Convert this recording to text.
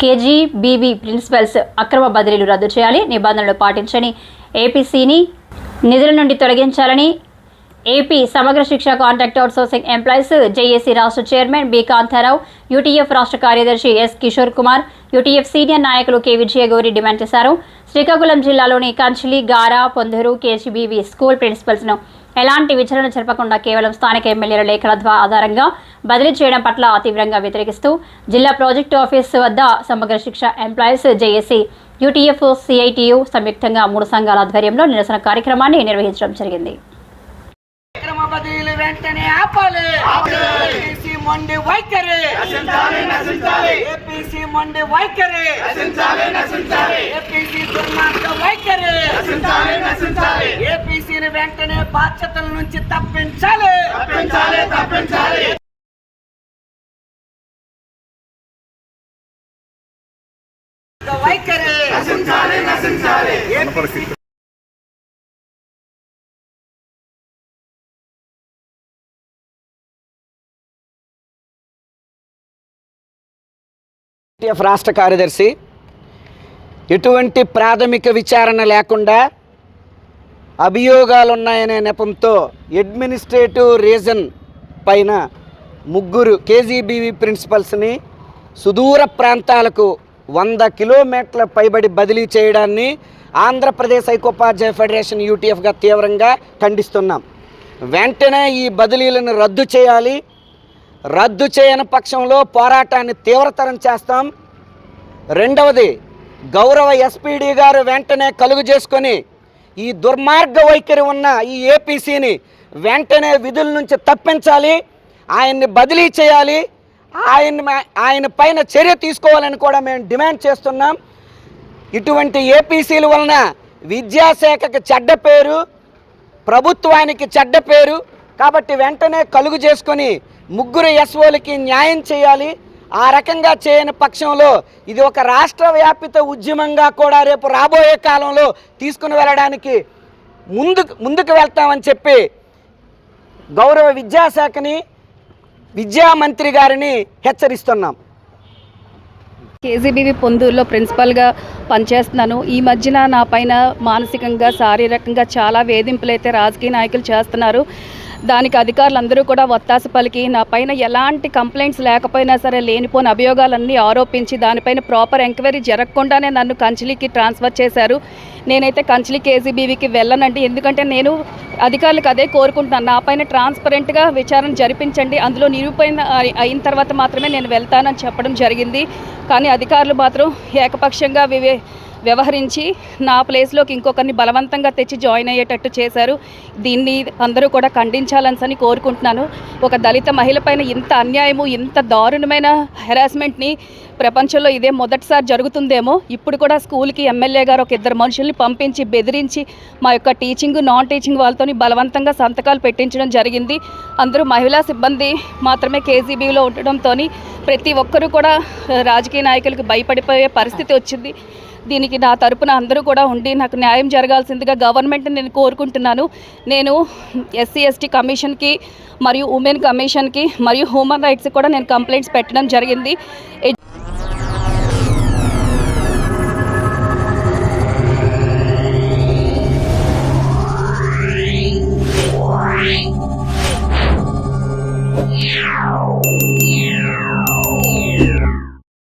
KGBV principles అక్రమ బదిలీలు రద్దు చేయాలి, నిబంధనలు పాటించని ఏపీసీని నిధుల నుండి తొలగించాలని AP Samagra Shiksha contract outsourcing employees JAC రాష్ట్ర చైర్మన్ బి కాంతారావు, యూటీఎఫ్ రాష్ట్ర కార్యదర్శి S Kishore Kumar, UTF senior నాయకులు కె విజయగౌరి డిమాండ్ చేశారు. శ్రీకాకుళం జిల్లాలోని కంచిలి, గారా, పొందూరు కేజీబీవీ స్కూల్ ప్రిన్సిపల్స్ను ఎలాంటి విచారణ జరపకుండా కేవలం స్థానిక ఎమ్మెల్యేల లేఖల ఆధారంగా బదిలీ చేయడం పట్ల తీవ్రంగా వ్యతిరేకిస్తూ జిల్లా ప్రాజెక్టు ఆఫీసు వద్ద సమగ్ర శిక్ష ఎంప్లాయీస్ జేఏసీ, యూటీఎఫ్, సిఐటియు సంయుక్తంగా 3 సంఘాల ఆధ్వర్యంలో నిరసన కార్యక్రమాన్ని నిర్వహించడం జరిగింది. వెంటనే బాధ్యతల నుంచి తప్పించాలి. యూటీఎఫ్ రాష్ట్ర కార్యదర్శి ఎటువంటి ప్రాథమిక విచారణ లేకుండా అభియోగాలున్నాయనే నెపంతో అడ్మినిస్ట్రేటివ్ రీజన్ పైన 3 కేజీబీవీ ప్రిన్సిపల్స్ని సుదూర ప్రాంతాలకు 100 కిలోమీటర్ల పైబడి బదిలీ చేయడాన్ని ఆంధ్రప్రదేశ్ ఐకోపాధ్యాయ ఫెడరేషన్ యూటీఎఫ్గా తీవ్రంగా ఖండిస్తున్నాం. వెంటనే ఈ బదిలీలను రద్దు చేయాలి. రద్దు చేయని పక్షంలో పోరాటాన్ని తీవ్రతరం చేస్తాం. రెండవది, గౌరవ ఎస్పీడీ గారు వెంటనే కలుగు చేసుకొని ఈ దుర్మార్గ వైఖరి ఉన్న ఈ ఏపీసీని వెంటనే విధుల నుంచి తప్పించాలి, ఆయన్ని బదిలీ చేయాలి, ఆయన పైన చర్య తీసుకోవాలని కూడా మేము డిమాండ్ చేస్తున్నాం. ఇటువంటి ఏపీసీల వలన విద్యాశాఖకు చెడ్డ పేరు, ప్రభుత్వానికి చెడ్డ పేరు. కాబట్టి వెంటనే కలుగు చేసుకొని 3 ఎస్ఓలకి న్యాయం చేయాలి. ఆ రకంగా చేయని పక్షంలో ఇది ఒక రాష్ట్ర వ్యాపిత ఉద్యమంగా కూడా రేపు రాబోయే కాలంలో తీసుకుని వెళ్ళడానికి ముందుకు వెళ్తామని చెప్పి గౌరవ విద్యాశాఖని, విద్యామంత్రి గారిని హెచ్చరిస్తున్నాం. కేజీబీవీ పొందూరులో ప్రిన్సిపల్గా పనిచేస్తున్నాను. ఈ మధ్యన నా పైన మానసికంగా, శారీరకంగా చాలా వేధింపులు అయితే రాజకీయ నాయకులు చేస్తున్నారు. దానికి అధికారులందరూ కూడా ఒత్తాస పలికి నా పైన ఎలాంటి కంప్లైంట్స్ లేకపోయినా సరే లేనిపోని అభియోగాలన్నీ ఆరోపించి దానిపైన ప్రాపర్ ఎంక్వైరీ జరగకుండానే నన్ను కంచిలికి ట్రాన్స్ఫర్ చేశారు. నేనైతే కంచిలి కేజీబీవీకి వెళ్ళనండి. ఎందుకంటే నేను అధికారులకు అదే కోరుకుంటున్నాను, నా పైన ట్రాన్స్పరెంట్గా విచారణ జరిపించండి, అందులో నిరూపణ అయిన తర్వాత మాత్రమే నేను వెళ్తానని చెప్పడం జరిగింది. కానీ అధికారులు మాత్రం ఏకపక్షంగా వ్యవహరించి నా ప్లేస్లోకి ఇంకొకరిని బలవంతంగా తెచ్చి జాయిన్ అయ్యేటట్టు చేశారు. దీన్ని అందరూ కూడా ఖండించాలని కోరుకుంటున్నాను. ఒక దళిత మహిళ పైన ఇంత అన్యాయము, ఇంత దారుణమైన హెరాస్మెంట్ని ప్రపంచంలో ఇదే మొదటిసారి జరుగుతుందేమో. ఇప్పుడు కూడా స్కూల్కి ఎమ్మెల్యే గారు ఒక 2 మనుషుల్ని పంపించి బెదిరించి మా యొక్క టీచింగ్, నాన్ టీచింగ్ వాళ్ళతో బలవంతంగా సంతకాలు పెట్టించడం జరిగింది. అందరూ మహిళా సిబ్బంది మాత్రమే కేజీబీలో ఉండడంతో ప్రతి ఒక్కరూ కూడా రాజకీయ నాయకులకు భయపడిపోయే పరిస్థితి వచ్చింది. దీనికి నా తరపున అందరూ కూడా ఉండి నాకు న్యాయం జరగాల్సిందిగా గవర్నమెంట్ని నేను కోరుకుంటున్నాను. నేను ఎస్సీ ఎస్టీ కమిషన్కి మరియు ఉమెన్ కమిషన్కి మరియు హ్యూమన్ రైట్స్కి కూడా నేను కంప్లైంట్స్ పెట్టడం జరిగింది.